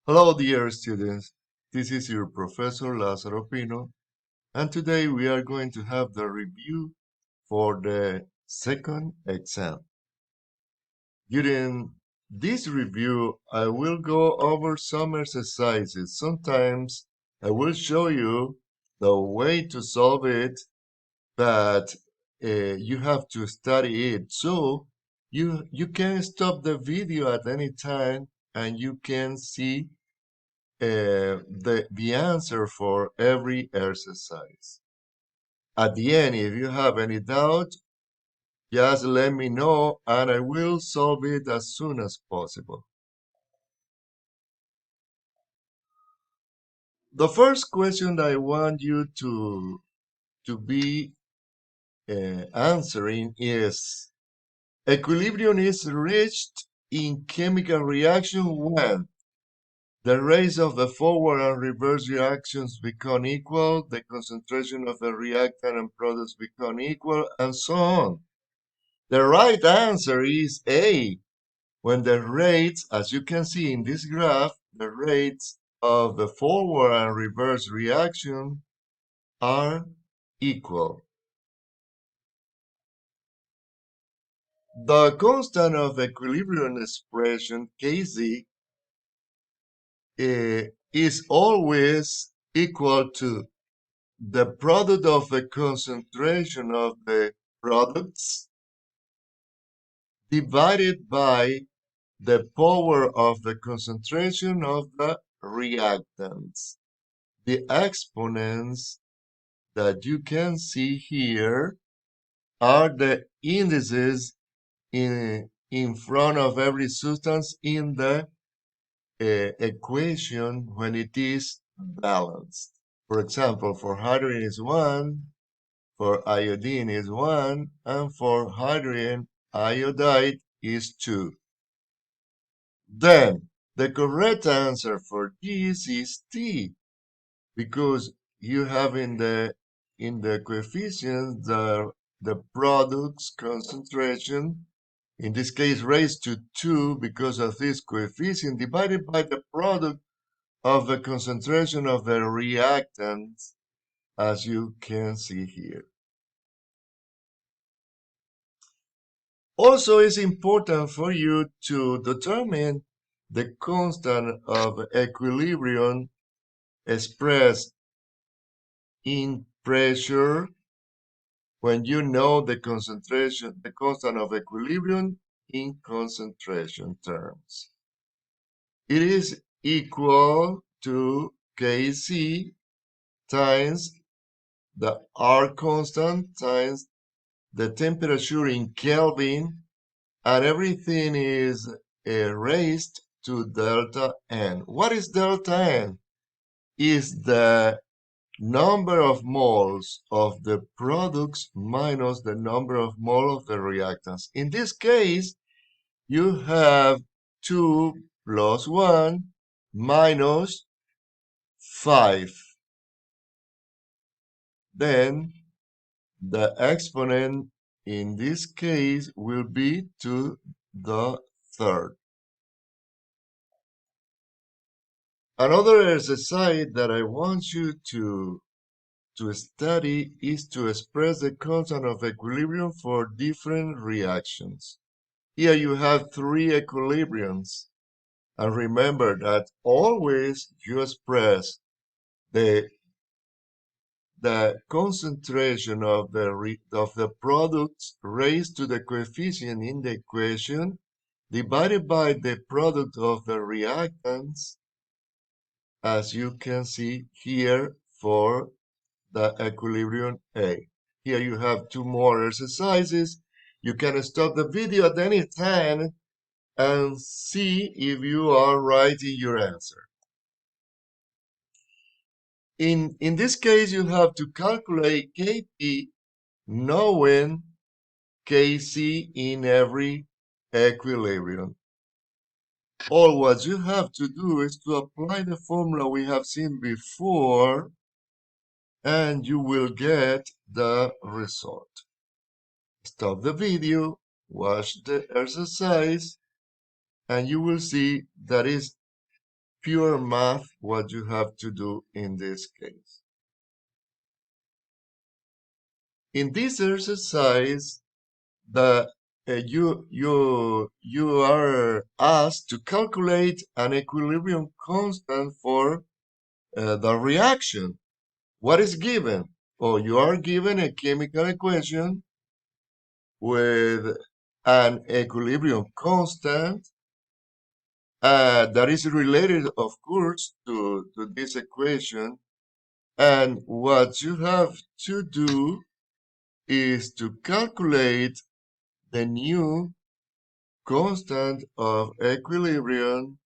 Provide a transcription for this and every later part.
Hello, dear students. This is your Professor Lázaro Pino, and today we are going to have the review for the second exam. During this review, I will go over some exercises. Sometimes I will show you the way to solve it, but you have to study it. So you can stop the video at any time and you can see the answer for every exercise. At the end, if you have any doubt, just let me know and I will solve it as soon as possible. The first question I want you to be answering is, equilibrium is reached in chemical reaction when the rates of the forward and reverse reactions become equal, the concentration of the reactant and products become equal, and so on. The right answer is A. When the rates, as you can see in this graph, the rates of the forward and reverse reaction are equal. The constant of equilibrium expression, Kz, is always equal to the product of the concentration of the products divided by the power of the concentration of the reactants. The exponents that you can see here are the indices in front of every substance in the equation when it is balanced. For example, for hydrogen is 1, for iodine is 1, and for hydrogen iodide is 2. Then, the correct answer for this is T, because you have in the coefficient the product's concentration, in this case raised to 2 because of this coefficient, divided by the product of the concentration of the reactants, as you can see here. Also, it's important for you to determine the constant of equilibrium expressed in pressure when you know the concentration, the constant of equilibrium in concentration terms. It is equal to Kc times the R constant times the temperature in Kelvin, and everything is raised to delta N. What is delta N? Is the number of moles of the products minus the number of moles of the reactants. In this case, you have 2 plus 1 minus 5. Then the exponent in this case will be to the third. Another exercise that I want you to study is to express the constant of equilibrium for different reactions. Here you have 3 equilibriums. And remember that always you express the concentration of the products raised to the coefficient in the equation divided by the product of the reactants, as you can see here for the equilibrium A. Here you have 2 more exercises. You can stop the video at any time and see if you are right in your answer. In this case, you have to calculate Kp knowing Kc in every equilibrium. All what you have to do is to apply the formula we have seen before, and you will get the result. Stop the video, watch the exercise, and you will see that is pure math what you have to do in this case. In this exercise, you are asked to calculate an equilibrium constant for the reaction. What is given? Oh, you are given a chemical equation with an equilibrium constant that is related, of course, to this equation. And what you have to do is to calculate the new constant of equilibrium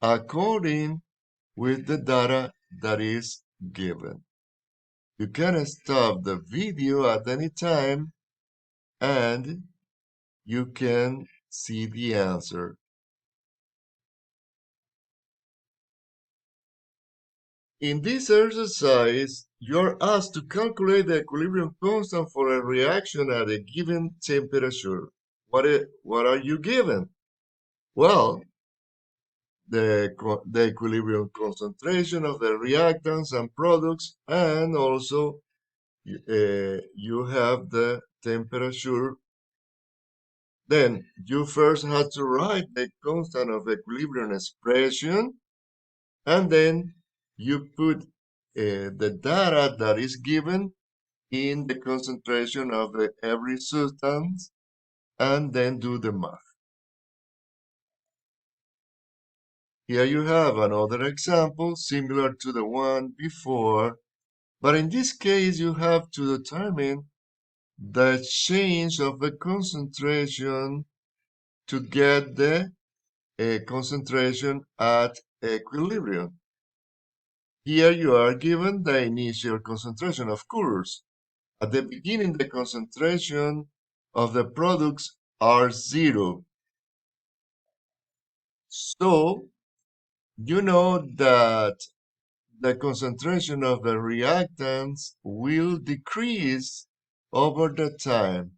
according with the data that is given. You can stop the video at any time and you can see the answer. In this exercise, you're asked to calculate the equilibrium constant for a reaction at a given temperature. What are you given? Well, the equilibrium concentration of the reactants and products, and also you have the temperature. Then you first have to write the constant of equilibrium expression, and then you put the data that is given in the concentration of every substance, and then do the math. Here you have another example similar to the one before, but in this case you have to determine the change of the concentration to get the concentration at equilibrium. Here you are given the initial concentration, of course. At the beginning, the concentration of the products are 0. So, you know that the concentration of the reactants will decrease over the time.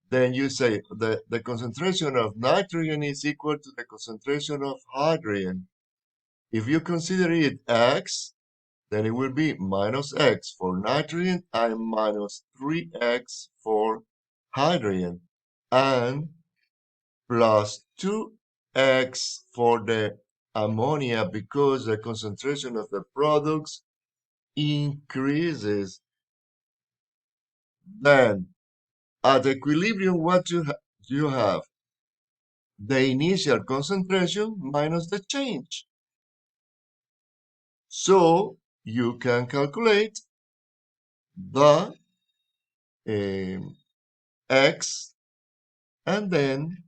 Then you say the concentration of nitrogen is equal to the concentration of hydrogen. If you consider it X, then it will be minus X for nitrogen and minus 3X for hydrogen, and plus 2X for the ammonia because the concentration of the products increases. Then at equilibrium, what you have? The initial concentration minus the change. So you can calculate the X, and then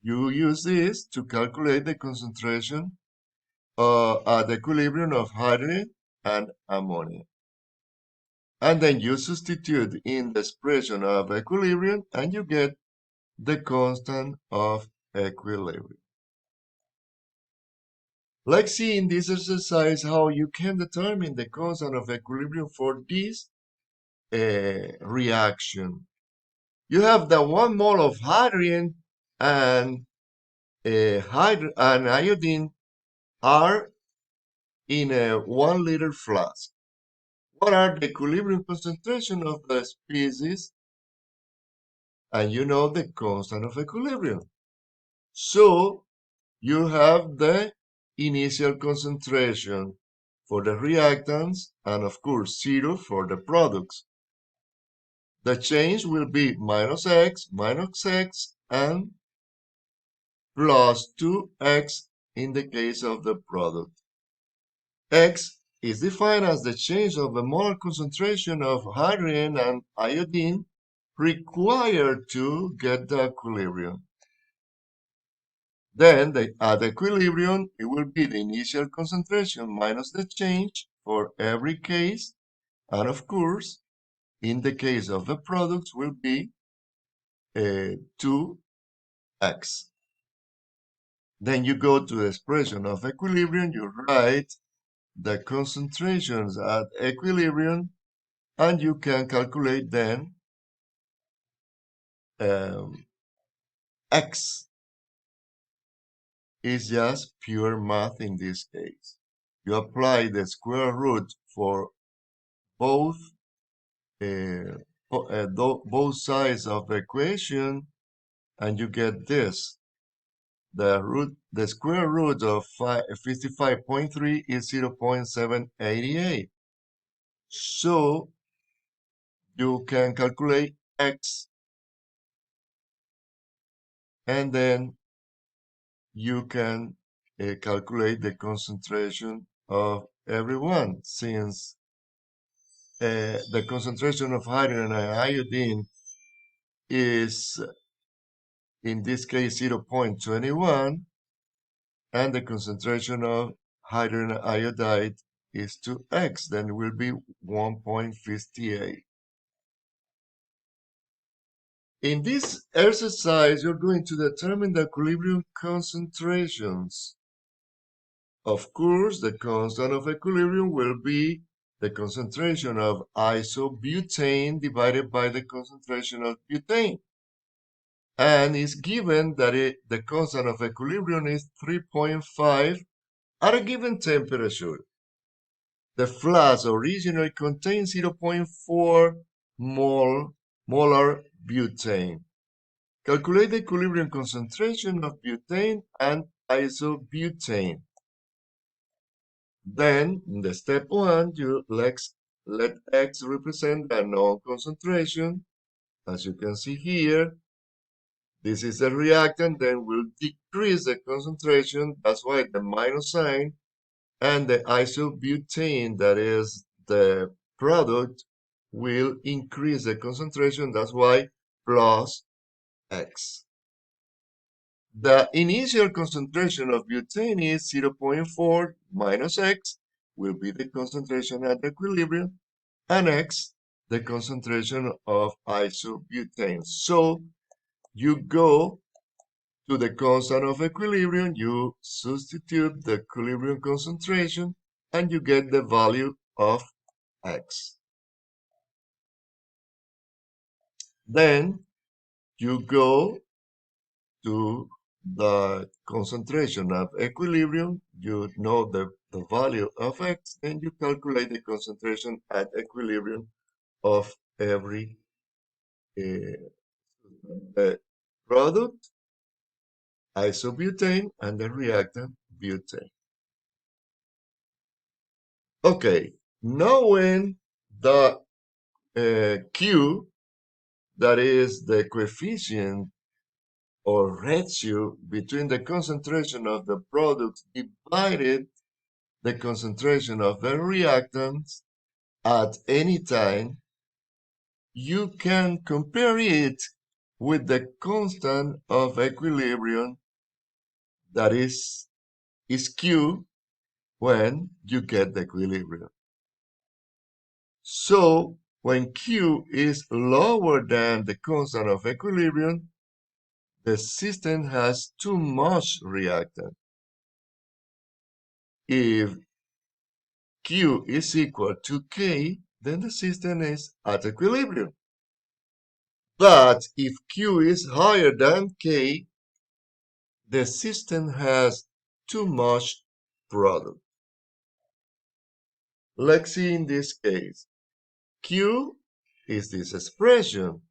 you use this to calculate the concentration at equilibrium of hydrogen and ammonia. And then you substitute in the expression of equilibrium and you get the constant of equilibrium. Let's see in this exercise how you can determine the constant of equilibrium for this reaction. You have the 1 mole of hydrogen and iodine are in a 1 liter flask. What are the equilibrium concentration of the species? And you know the constant of equilibrium. So you have the initial concentration for the reactants and of course 0 for the products. The change will be minus X, and plus 2X in the case of the product. X is defined as the change of the molar concentration of hydrogen and iodine required to get the equilibrium. Then at equilibrium, it will be the initial concentration minus the change for every case. And of course, in the case of the products, will be 2X. Then you go to the expression of equilibrium, you write the concentrations at equilibrium, and you can calculate then X is just pure math in this case. You apply the square root for both both sides of the equation, and you get this. The square root of 55.3 is 0.788. So you can calculate x, and then you can calculate the concentration of everyone, since the concentration of hydrogen and iodine is, in this case, 0.21, and the concentration of hydrogen iodide is 2x, then it will be 1.58. In this exercise, you're going to determine the equilibrium concentrations. Of course, the constant of equilibrium will be the concentration of isobutane divided by the concentration of butane. And it's given that the constant of equilibrium is 3.5 at a given temperature. The flask originally contains 0.4 molar butane. Calculate the equilibrium concentration of butane and isobutane. Then, in the step 1, you let X represent the known concentration. As you can see here, this is the reactant, then we'll decrease the concentration. That's why the minus sign. And the isobutane, that is the product, will increase the concentration. That's why plus X. The initial concentration of butane is 0.4 minus X will be the concentration at equilibrium, and X the concentration of isobutane. So you go to the constant of equilibrium, you substitute the equilibrium concentration, and you get the value of X. Then you go to the concentration of equilibrium, you know the value of X, and you calculate the concentration at equilibrium of every product, isobutane, and the reactant butane. Okay, knowing the Q, that is the coefficient or ratio between the concentration of the product divided the concentration of the reactants at any time, you can compare it with the constant of equilibrium, that is Q, when you get the equilibrium. So when Q is lower than the constant of equilibrium, the system has too much reactant. If Q is equal to K, then the system is at equilibrium. But if Q is higher than K, the system has too much product. Let's see in this case. Q is this expression.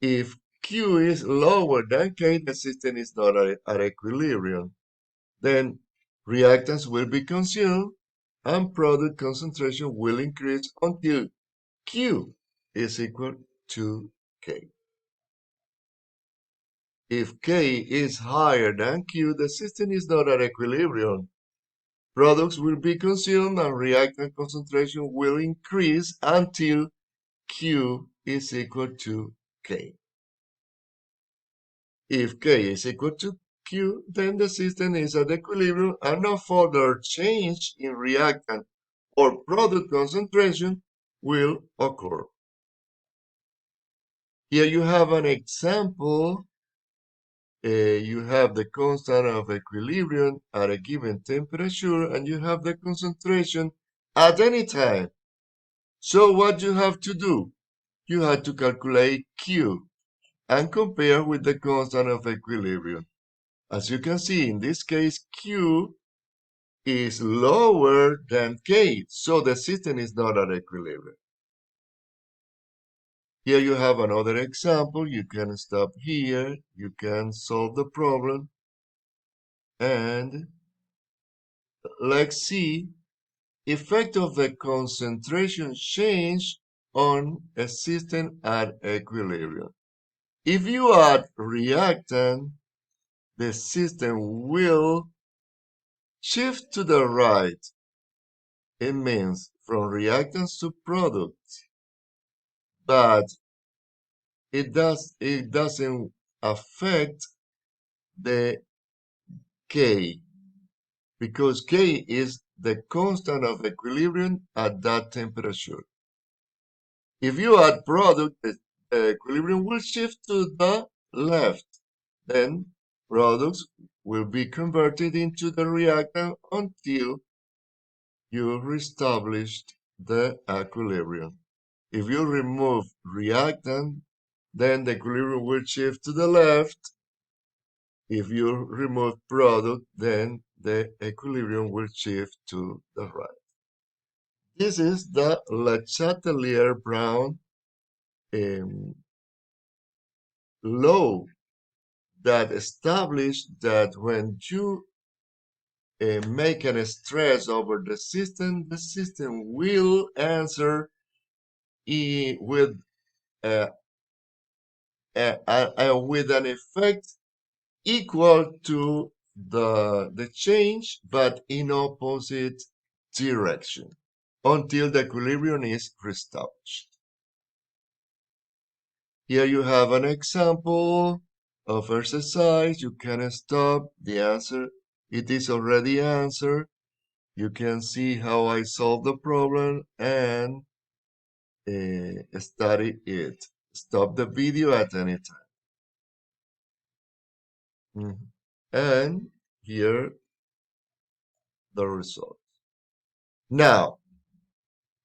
If Q is lower than K, the system is not at equilibrium. Then reactants will be consumed and product concentration will increase until Q is equal to K. If K is higher than Q, the system is not at equilibrium. Products will be consumed and reactant concentration will increase until Q is equal to K. If K is equal to Q, then the system is at equilibrium and no further change in reactant or product concentration will occur. Here you have an example. You have the constant of equilibrium at a given temperature, and you have the concentration at any time. So what you have to do? You have to calculate Q and compare with the constant of equilibrium. As you can see, in this case, Q is lower than K, so the system is not at equilibrium. Here you have another example. You can stop here. You can solve the problem. And let's see effect of the concentration change on a system at equilibrium. If you add reactant, the system will shift to the right. It means from reactants to products, but it doesn't affect the K, because K is the constant of equilibrium at that temperature. If you add product, the equilibrium will shift to the left. Then products will be converted into the reactant until you reestablished the equilibrium. If you remove reactant, then the equilibrium will shift to the left. If you remove product, then the equilibrium will shift to the right. This is the Le Chatelier-Brown law that established that when you make a stress over the system will answer with with an effect equal to the change, but in opposite direction until the equilibrium is reestablished. Here you have an example of exercise. You can stop the answer. It is already answered. You can see how I solve the problem and study it. Stop the video at any time. And here the result. Now,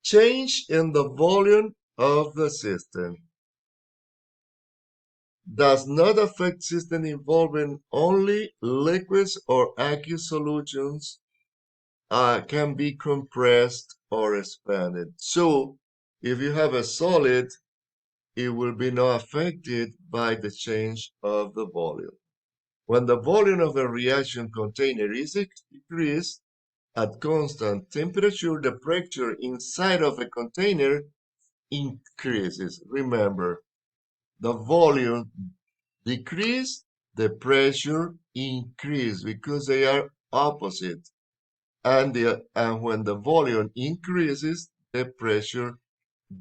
change in the volume of the system does not affect system involving only liquids or aqueous solutions can be compressed or expanded. So if you have a solid, it will be not affected by the change of the volume. When the volume of a reaction container is decreased at constant temperature, the pressure inside of a container increases. Remember, the volume decrease, the pressure increase because they are opposite. And when the volume increases, the pressure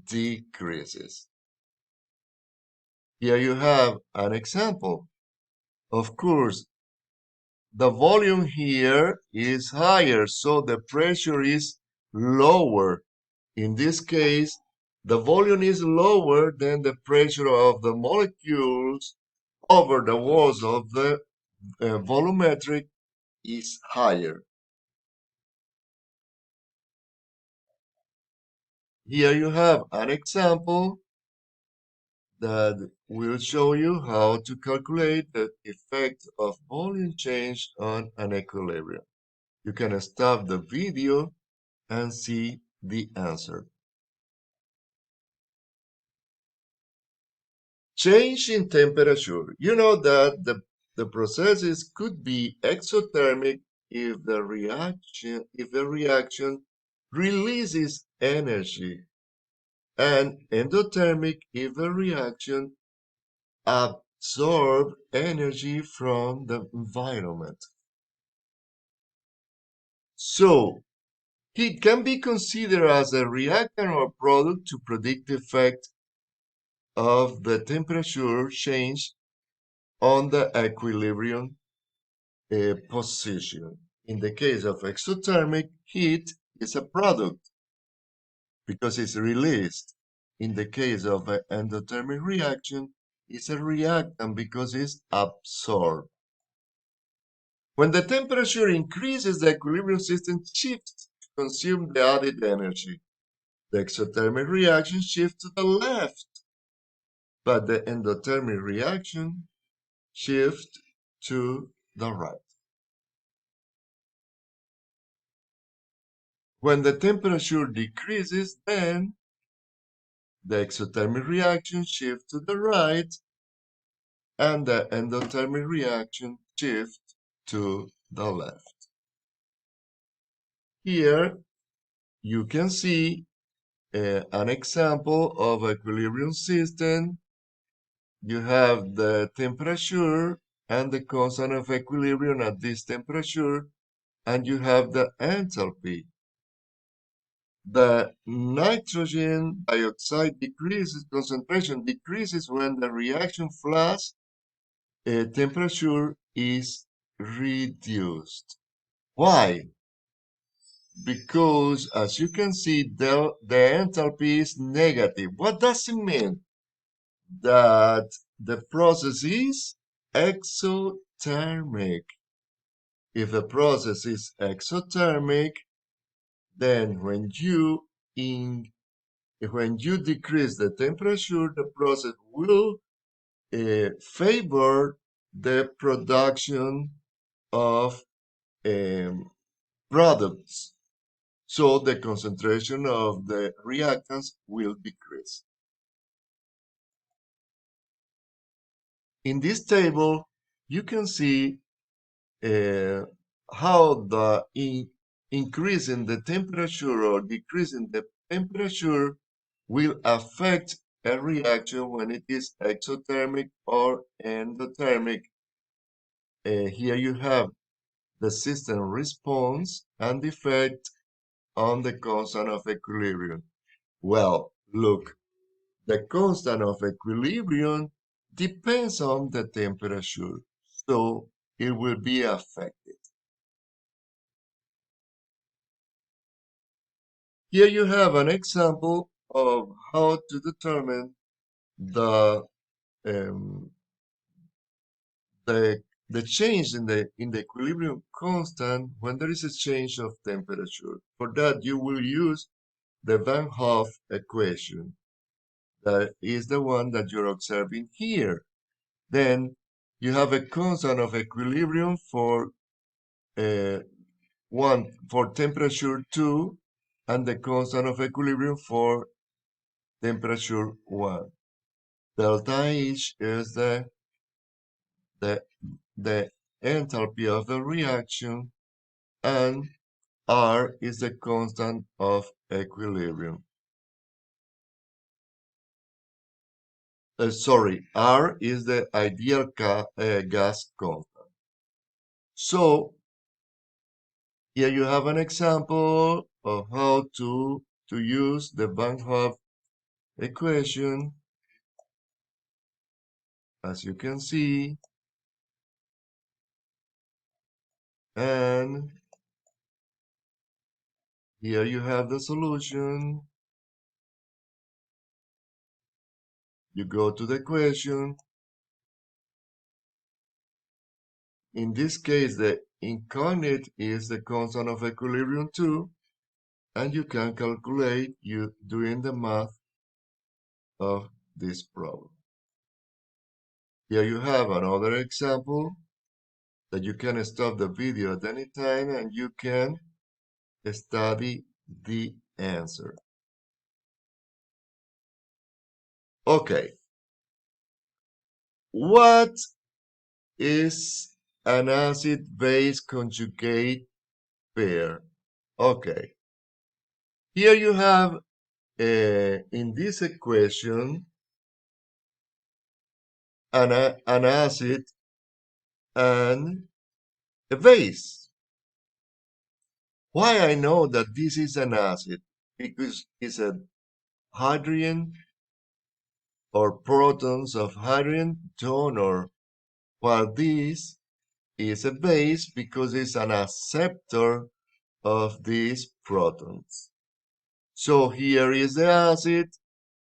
decreases. Here you have an example. Of course, the volume here is higher, so the pressure is lower. In this case, the volume is lower than the pressure of the molecules over the walls of the volumetric is higher. Here you have an example that will show you how to calculate the effect of volume change on an equilibrium. You can stop the video and see the answer. Change in temperature. You know that the processes could be exothermic if the reaction releases energy, and endothermic if the reaction absorbs energy from the environment. So it can be considered as a reactant or product to predict the effect of the temperature change on the equilibrium position. In the case of exothermic, heat is a product because it's released. In the case of an endothermic reaction, it's a reactant because it's absorbed. When the temperature increases, the equilibrium system shifts to consume the added energy. The exothermic reaction shifts to the left, but the endothermic reaction shifts to the right. When the temperature decreases, then the exothermic reaction shifts to the right and the endothermic reaction shifts to the left. Here you can see an example of equilibrium system. You have the temperature and the constant of equilibrium at this temperature, and you have the enthalpy. The nitrogen dioxide concentration decreases when the reaction flash temperature is reduced. Why? Because as you can see, the enthalpy is negative. What does it mean? That the process is exothermic. If the process is exothermic, then when you decrease the temperature, the process will favor the production of products. So the concentration of the reactants will decrease. In this table, you can see how the increase in the temperature or decrease in the temperature will affect a reaction when it is exothermic or endothermic. Here you have the system response and the effect on the constant of equilibrium. Well, look, the constant of equilibrium depends on the temperature, so it will be affected. Here you have an example of how to determine the um, the change in the equilibrium constant when there is a change of temperature. For that, you will use the Van Hoff equation. That is the one that you're observing here. Then you have a constant of equilibrium for temperature 2 and the constant of equilibrium for temperature 1. Delta H is the, the enthalpy of the reaction, and R is the constant of equilibrium. Sorry, R is the ideal gas constant. So here you have an example of how to use the Van Hoff equation. As you can see, and here you have the solution. You go to the equation. In this case, the incognite is the constant of equilibrium 2, and you can calculate doing the math of this problem. Here you have another example that you can stop the video at any time and you can study the answer. Okay. What is an acid-base conjugate pair? Okay. Here you have in this equation an acid and a base. Why I know that this is an acid? Because it's a hydrogen or protons of hydrogen donor, while this is a base because it's an acceptor of these protons. So here is the acid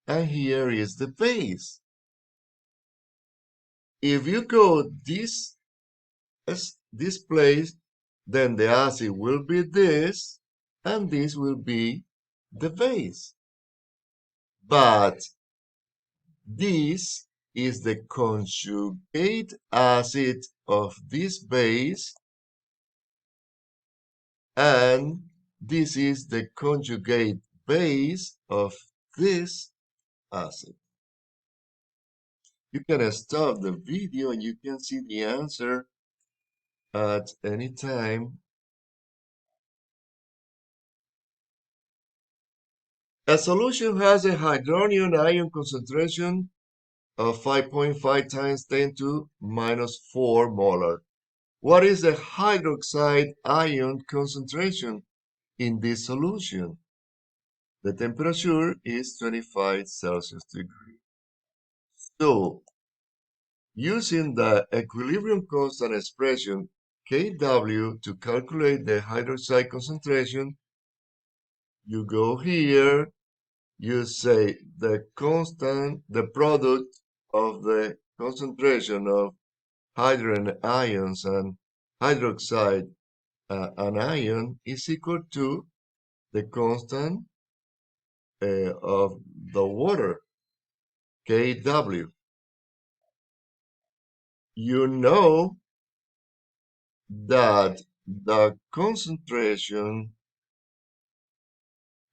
and here is the base. If you go this place, then the acid will be this and this will be the base. But this is the conjugate acid of this base, and this is the conjugate base of this acid. You can stop the video and you can see the answer at any time. A solution has a hydronium ion concentration of 5.5 times 10 to minus 4 molar. What is the hydroxide ion concentration in this solution? The temperature is 25 Celsius degree. So, using the equilibrium constant expression Kw to calculate the hydroxide concentration, you go here, you say the constant, the product of the concentration of hydrogen ions and hydroxide anion is equal to the constant of the water, Kw. You know that the concentration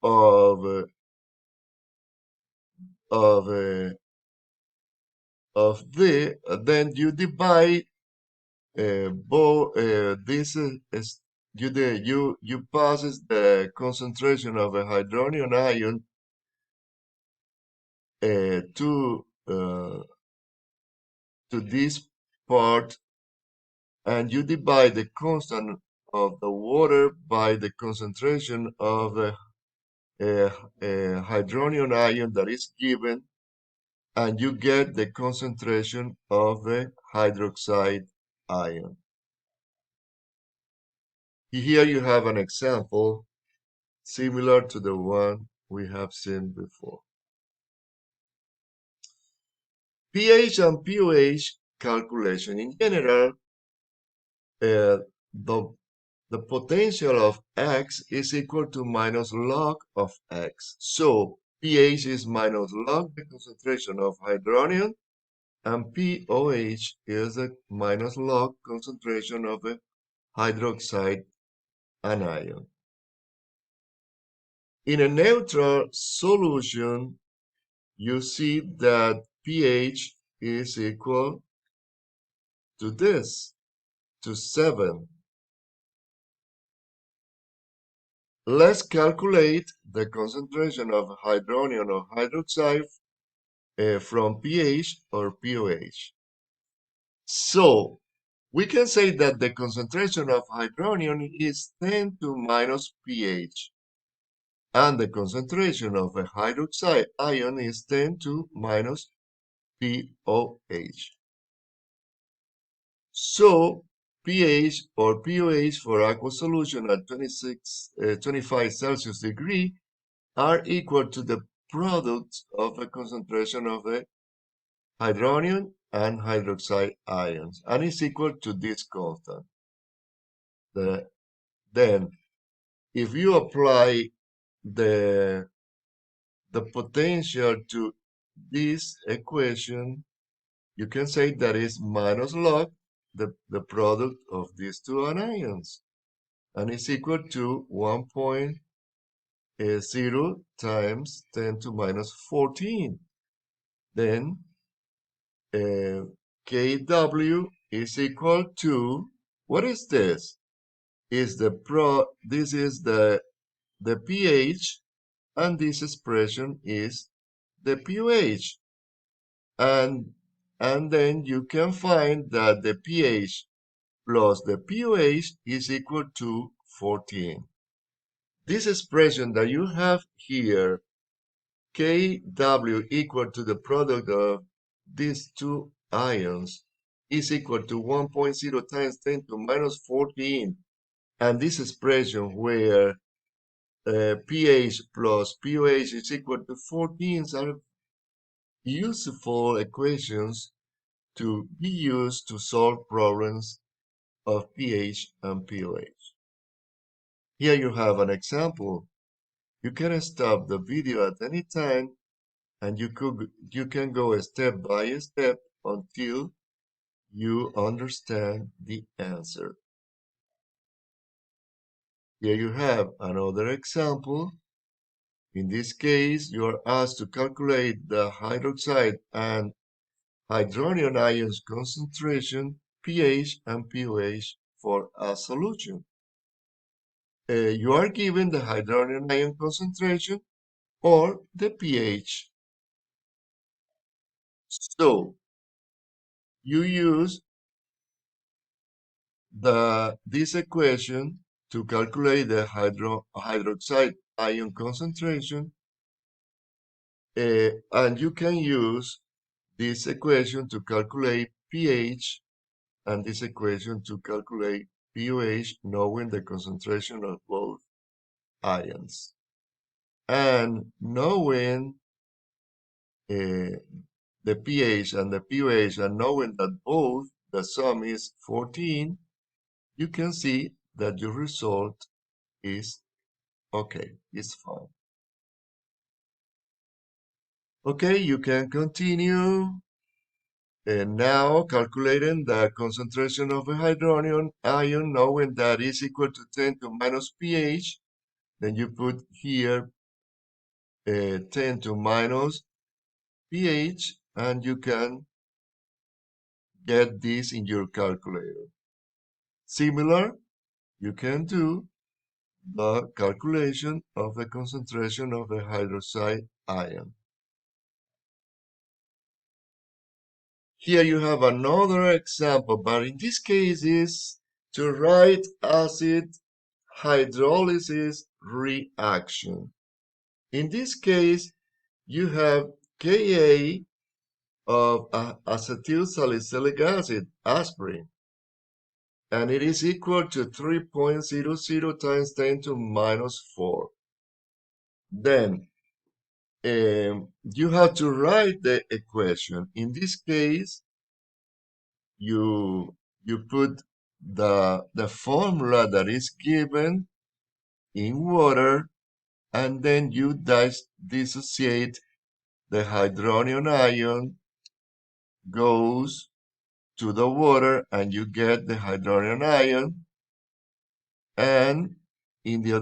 of of then you divide both this is you passes the concentration of a hydronium ion to this part, and you divide the constant of the water by the concentration of a hydronium ion that is given, and you get the concentration of the hydroxide ion. Here you have an example similar to the one we have seen before. pH and pOH calculation. In general, the potential of X is equal to minus log of X. So pH is minus log the concentration of hydronium, and pOH is the minus log concentration of the hydroxide anion. In a neutral solution, you see that pH is equal to this, to 7. Let's calculate the concentration of hydronium or hydroxide from pH or pOH. So, we can say that the concentration of hydronium is 10 to minus pH, and the concentration of a hydroxide ion is 10 to minus pOH. So, pH or pOH for aqueous solution at 25 Celsius degree are equal to the product of the concentration of the hydronium and hydroxide ions, and is equal to this constant. Then, if you apply the potential to this equation, you can say that is minus log the product of these two anions, and is equal to 1.0 times 10 to minus 14. Then Kw is equal to, what is this? This is the pH, and this expression is the pH. And then you can find that the pH plus the pOH is equal to 14. This expression that you have here, Kw equal to the product of these two ions, is equal to 1.0 times 10 to minus 14. And this expression where pH plus pOH is equal to 14 are useful equations to be used to solve problems of pH and pOH. Here you have an example. You can stop the video at any time, and you can go step by step until you understand the answer. Here you have another example. In this case, you are asked to calculate the hydroxide and hydronium ions concentration, pH, and pOH for a solution. You are given the hydronium ion concentration or the pH. So you use this equation to calculate the hydroxide ion concentration, and you can use this equation to calculate pH and this equation to calculate pOH, knowing the concentration of both ions. And knowing uh, the pH and the pOH, and knowing that both the sum is 14, you can see that your result is okay, it's fine. Okay, you can continue. And now calculating the concentration of a hydronium ion, knowing that is equal to 10 to minus pH, then you put here 10 to minus pH, and you can get this in your calculator. Similar, you can do the calculation of the concentration of the hydroxide ion. Here you have another example, but in this case is to write acid hydrolysis reaction. In this case, you have Ka of acetyl salicylic acid, aspirin, and it is equal to 3.00 times 10 to minus 4. Then you have to write the equation. In this case, you put the formula that is given in water, and then you dissociate the hydronium ion, goes to the water, and you get the hydronium ion, and in the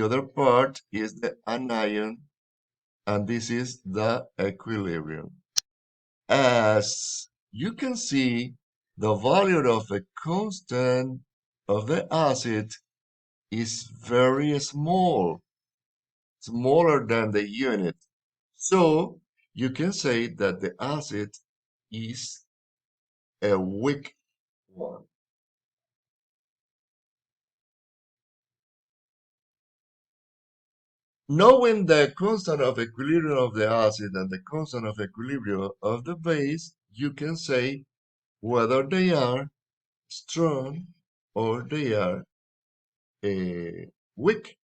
other part is the anion, and this is the equilibrium. As you can see, the value of the constant of the acid is very small, smaller than the unit. So you can say that the acid is a weak one. Knowing the constant of equilibrium of the acid and the constant of equilibrium of the base, you can say whether they are strong or they are weak.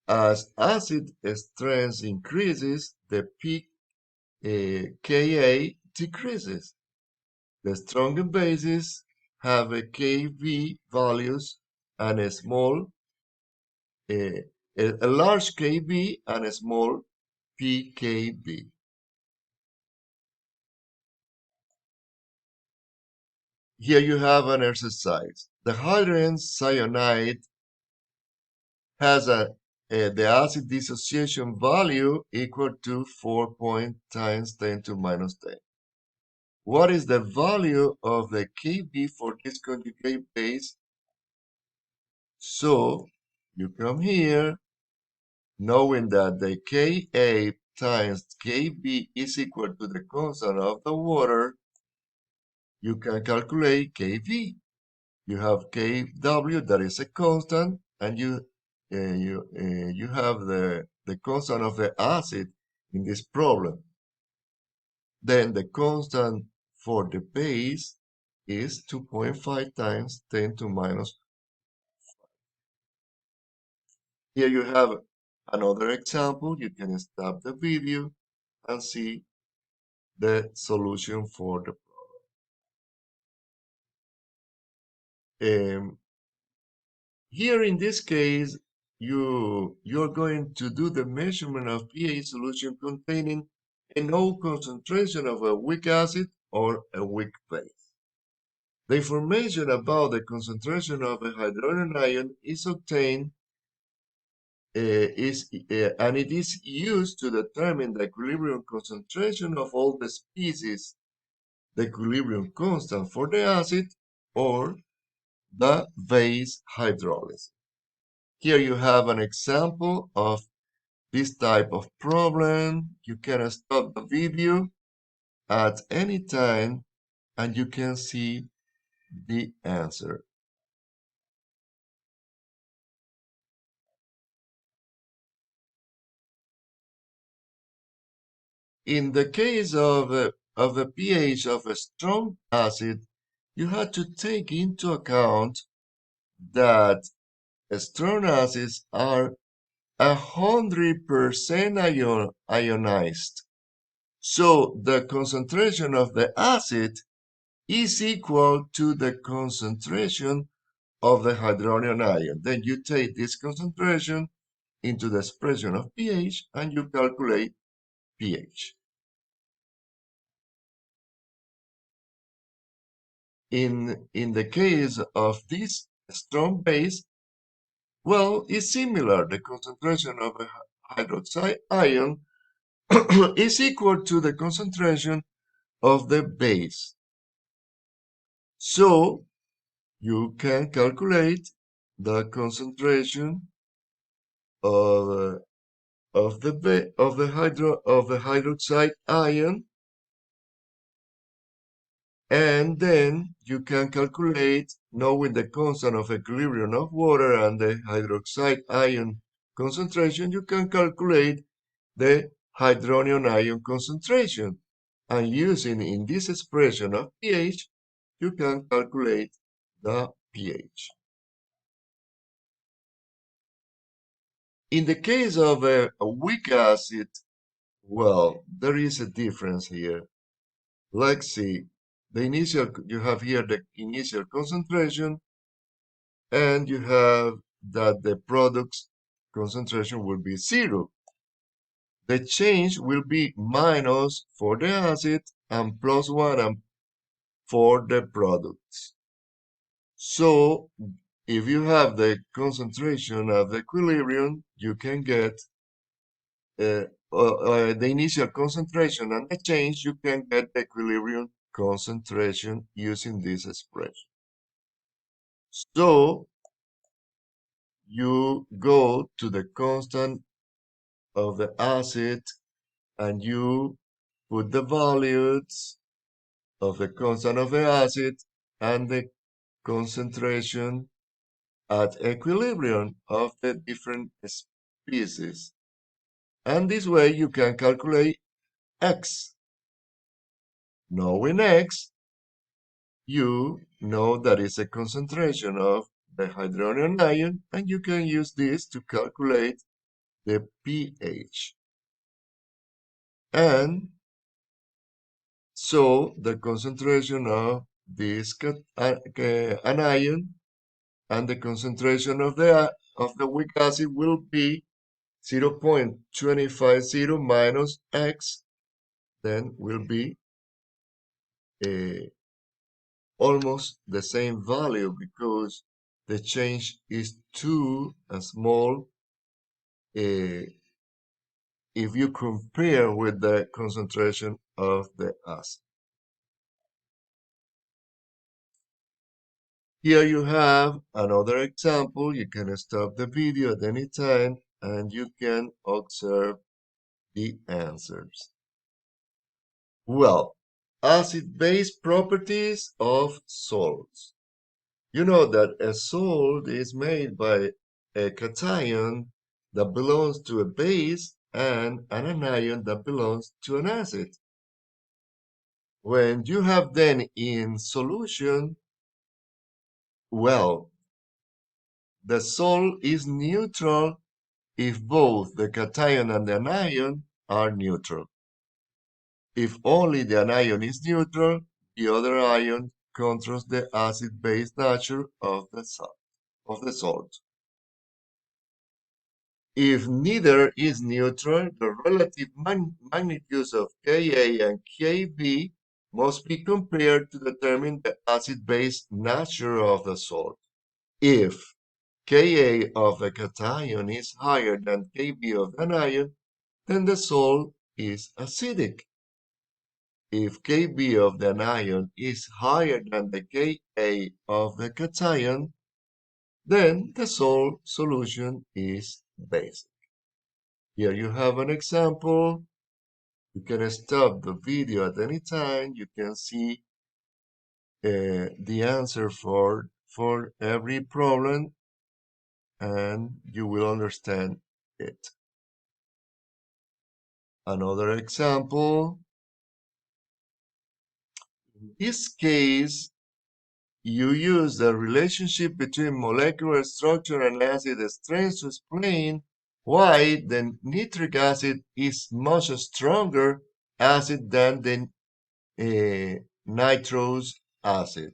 As acid strength increases, the pKa decreases. The stronger bases have a Kb values and a small, a large Kb and a small pKb. Here you have an exercise. The hydrogen cyanide has the acid dissociation value equal to 4 times 10 to minus 10. What is the value of the Kb for this conjugate base? So you come here, knowing that the Ka times Kb is equal to the constant of the water, you can calculate Kv. You have Kw that is a constant, and you have the constant of the acid in this problem. Then the constant for the base is 2.5 times 10 to minus. Here you have another example. You can stop the video and see the solution for the problem. Here in this case, you're going to do the measurement of pH solution containing a low concentration of a weak acid or a weak base. The information about the concentration of a hydrogen ion is obtained and it is used to determine the equilibrium concentration of all the species, the equilibrium constant for the acid, or the base hydrolysis. Here you have an example of this type of problem. You can stop the video at any time and you can see the answer. In the case of the pH of a strong acid, you have to take into account that strong acids are 100% ionized. So the concentration of the acid is equal to the concentration of the hydrogen ion. Then you take this concentration into the expression of pH and you calculate pH. In the case of this strong base, well, it's similar. The concentration of a hydroxide ion is equal to the concentration of the base. So you can calculate the concentration of the hydroxide ion, and then you can calculate, knowing the constant of equilibrium of water and the hydroxide ion concentration, you can calculate the hydrogen ion concentration. And using in this expression of pH, you can calculate the pH. In the case of a weak acid, well, there is a difference here. Let's see. You have here the initial concentration, and you have that the product's concentration will be 0. The change will be minus for the acid and plus 1 for the products. So if you have the concentration of the equilibrium, you can get the initial concentration and the change, you can get the equilibrium concentration using this expression. So you go to the constant of the acid and you put the values of the constant of the acid and the concentration at equilibrium of the different species. And this way you can calculate X. Knowing X, you know that is a concentration of the hydrogen ion, and you can use this to calculate the pH. And so the concentration of this an ion and the concentration of the weak acid will be 0.250 minus X, then will be almost the same value because the change is too small if you compare with the concentration of the acid. Here you have another example. You can stop the video at any time and you can observe the answers. Well, acid-base properties of salts. You know that a salt is made by a cation that belongs to a base and an anion that belongs to an acid. When you have them in solution, well, the salt is neutral if both the cation and the anion are neutral. If only the anion is neutral, the other ion controls the acid-base nature of the salt. If neither is neutral, the relative magnitudes of Ka and Kb must be compared to determine the acid-base nature of the salt. If Ka of the cation is higher than Kb of the anion, then the salt is acidic. If Kb of the anion is higher than the Ka of the cation, then the salt solution is basic. Here you have an example. You can stop the video at any time. You can see the answer for every problem, and you will understand it. Another example. In this case, you use the relationship between molecular structure and acid strength to explain why the nitric acid is much stronger acid than the nitrous acid.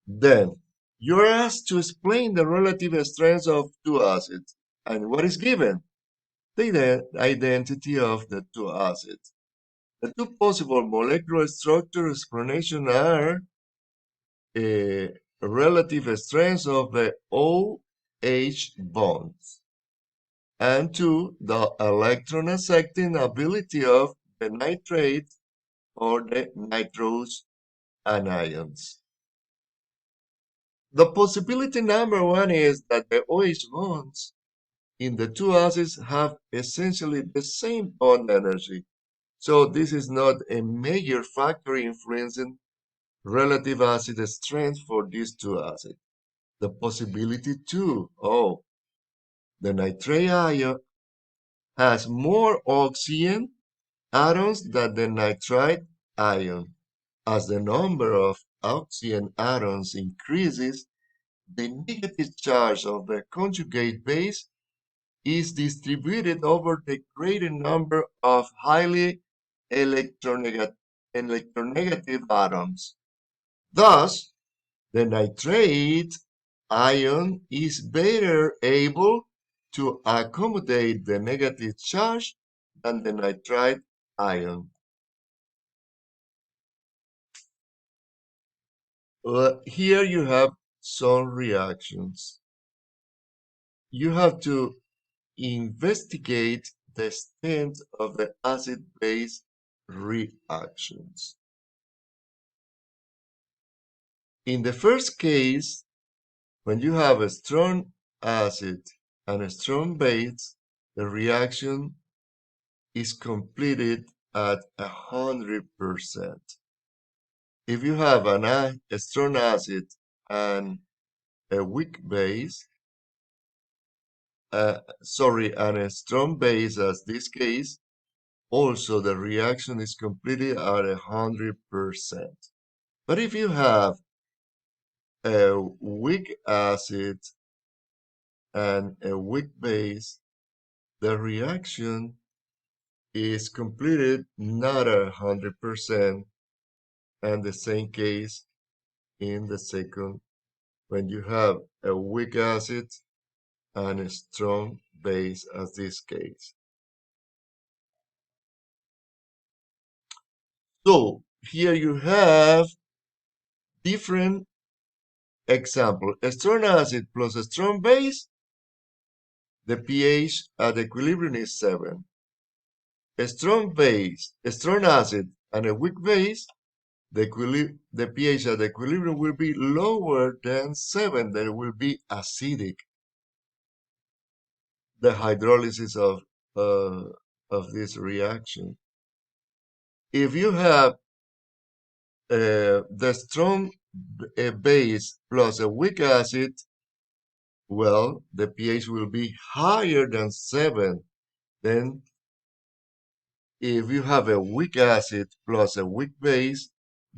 Then, you're asked to explain the relative strengths of two acids. And what is given? The identity of the two acids. The two possible molecular structure explanations are relative strength of the OH bonds, and two, the electron accepting ability of the nitrate or the nitrous anions. The possibility number one is that the OH bonds in the two acids have essentially the same bond energy. So this is not a major factor influencing relative acid strength for these two acids. The possibility two, the nitrate ion has more oxygen atoms than the nitrite ion. As the number of oxygen atoms increases, the negative charge of the conjugate base is distributed over the greater number of highly electronegative atoms. Thus, the nitrate ion is better able to accommodate the negative charge than the nitrite ion. Here you have some reactions. You have to investigate the extent of the acid-base reactions. In the first case, when you have a strong acid and a strong base, the reaction is completed at 100%. If you have a strong acid and a weak base, and a strong base as this case, also the reaction is completed at 100%. But if you have a weak acid and a weak base, the reaction is completed not at 100%, and the same case in the second when you have a weak acid and a strong base as this case. So here you have different example. A strong acid plus a strong base, the pH at equilibrium is 7. A strong base, a strong acid and a weak base, the pH at equilibrium will be lower than 7. That will be acidic. The hydrolysis of this reaction. If you have the strong base plus a weak acid, well, the pH will be higher than 7. Then, if you have a weak acid plus a weak base,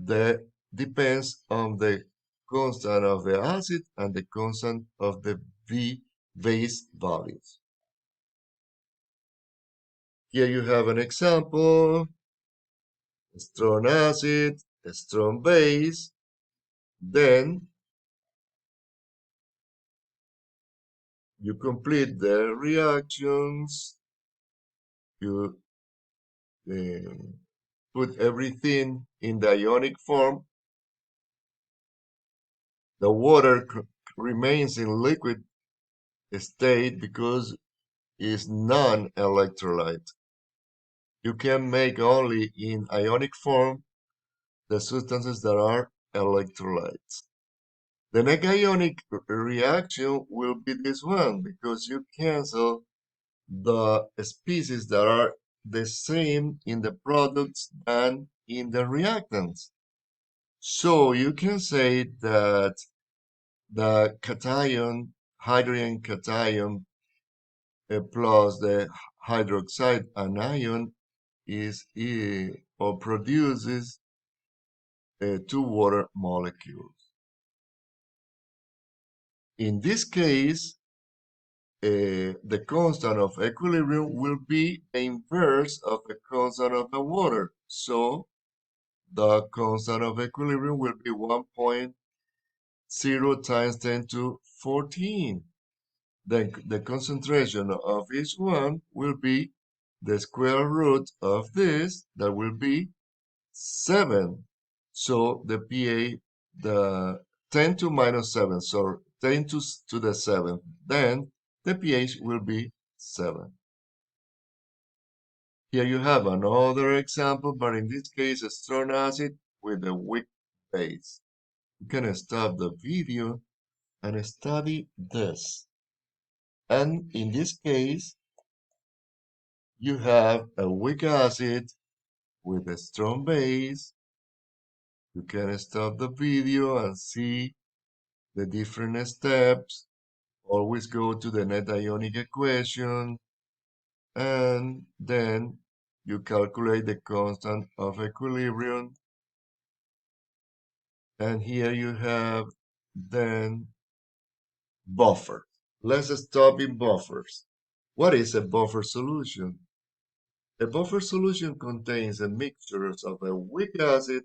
that depends on the constant of the acid and the constant of the base values. Here you have an example. A strong acid, a strong base, then you complete the reactions, you put everything in the ionic form, the water remains in liquid state because it's non-electrolyte. You can make only in ionic form the substances that are electrolytes. The next ionic reaction will be this one because you cancel the species that are the same in the products than in the reactants. So you can say that the cation, hydrogen cation plus the hydroxide anion is or produces two water molecules. In this case, the constant of equilibrium will be the inverse of the constant of the water. So the constant of equilibrium will be 1.0 times 10 to 14. Then the concentration of each one will be the square root of this, that will be 7. So the pH, the 10 to minus 7, so 10 to the 7th, then the pH will be 7. Here you have another example, but in this case, a strong acid with a weak base. You can stop the video and study this. And in this case, you have a weak acid with a strong base. You can stop the video and see the different steps. Always go to the net ionic equation, and then you calculate the constant of equilibrium. And here you have then buffer. Let's stop in buffers. What is a buffer solution? A buffer solution contains a mixture of a weak acid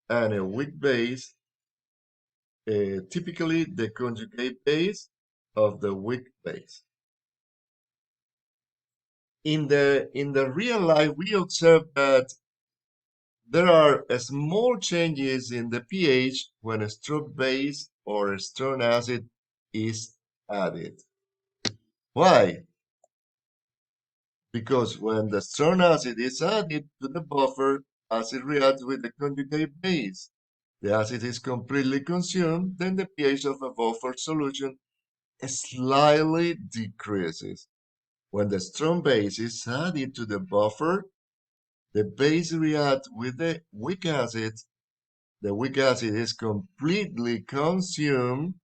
and a weak base, typically the conjugate base of the weak base. In the real life, we observe that there are small changes in the pH when a strong base or a strong acid is added. Why? Because when the strong acid is added to the buffer, acid reacts with the conjugate base. The acid is completely consumed, then the pH of a buffer solution slightly decreases. When the strong base is added to the buffer, the base reacts with the weak acid. The weak acid is completely consumed,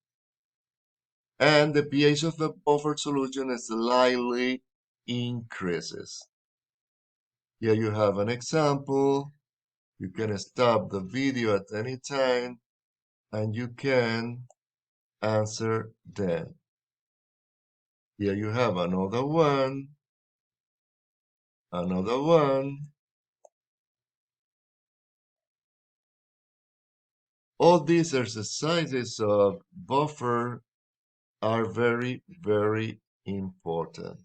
and the pH of the buffer solution slightly increases. Here you have an example. You can stop the video at any time, and you can answer them. Here you have another one, another one. All these exercises of buffer are very, very important.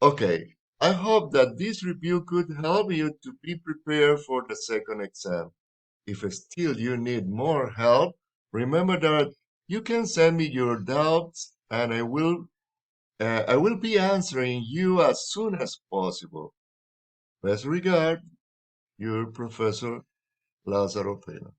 Okay, I hope that this review could help you to be prepared for the second exam. If still you need more help, remember that you can send me your doubts and I will be answering you as soon as possible. Best regard, your Professor Lázaro Pena.